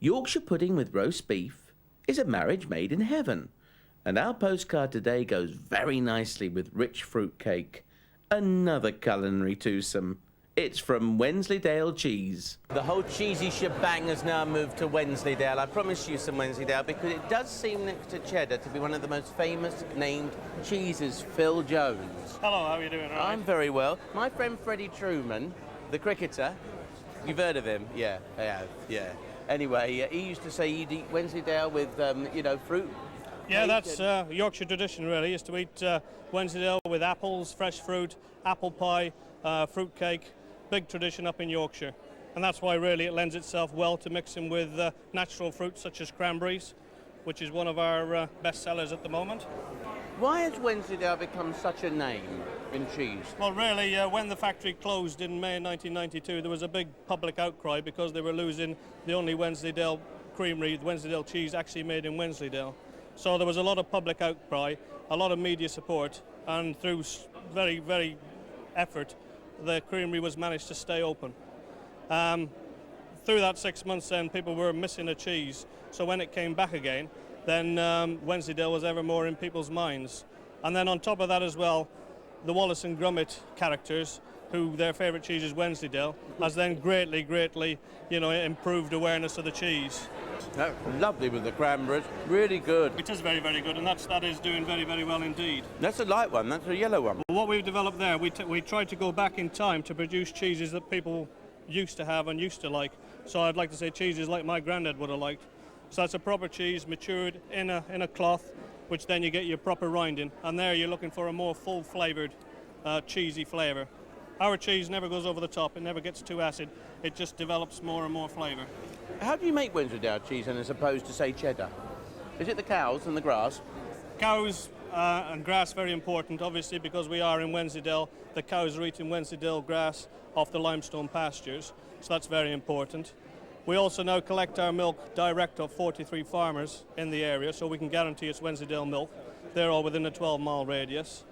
Yorkshire pudding with roast beef is a marriage made in heaven. And our postcard today goes very nicely with rich fruit cake. Another culinary twosome. It's from Wensleydale cheese. The whole cheesy shebang has now moved to Wensleydale. I promise you some Wensleydale because it does seem next to cheddar to be one of the most famous named cheeses. Phil Jones. Hello, how are you doing? All right? I'm very well. My friend Freddie Truman, the cricketer, you've heard of him? Yeah, I have, yeah. Anyway, he used to say he'd eat Wensleydale with, fruit. Yeah, that's Yorkshire tradition, really, is to eat Wensleydale with apples, fresh fruit, apple pie, fruit cake. Big tradition up in Yorkshire. And that's why, really, it lends itself well to mixing with natural fruits such as cranberries, which is one of our best sellers at the moment. Why has Wensleydale become such a name in cheese? Well, really, when the factory closed in May 1992, there was a big public outcry because they were losing the only Wensleydale creamery, the Wensleydale cheese actually made in Wensleydale. So there was a lot of public outcry, a lot of media support, and through very, very effort, the creamery was managed to stay open. Through that 6 months then, people were missing a cheese. So when it came back again, then Wensleydale was ever more in people's minds. And then on top of that as well, the Wallace and Gromit characters, who their favourite cheese is Wensleydale, has then greatly, improved awareness of the cheese. That's lovely with the cranberries, really good. It is very, very good, and that is doing very, very well indeed. That's a light one, that's a yellow one. What we've developed there, we tried to go back in time to produce cheeses that people used to have and used to like. So I'd like to say cheeses like my granddad would have liked. So that's a proper cheese matured in a cloth, which then you get your proper rind in, and there you're looking for a more full-flavoured, cheesy flavour. Our cheese never goes over the top, it never gets too acid, it just develops more and more flavour. How do you make Wensleydale cheese then, as opposed to, say, cheddar? Is it the cows and the grass? Cows and grass very important, obviously, because we are in Wensleydale. The cows are eating Wensleydale grass off the limestone pastures, so that's very important. We also now collect our milk direct of 43 farmers in the area, so we can guarantee it's Wensleydale milk. They're all within a 12-mile radius.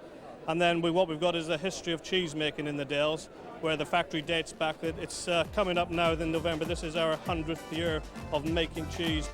And then what we've got is a history of cheese making in the Dales, where the factory dates back. It's coming up now in November. This is our 100th year of making cheese.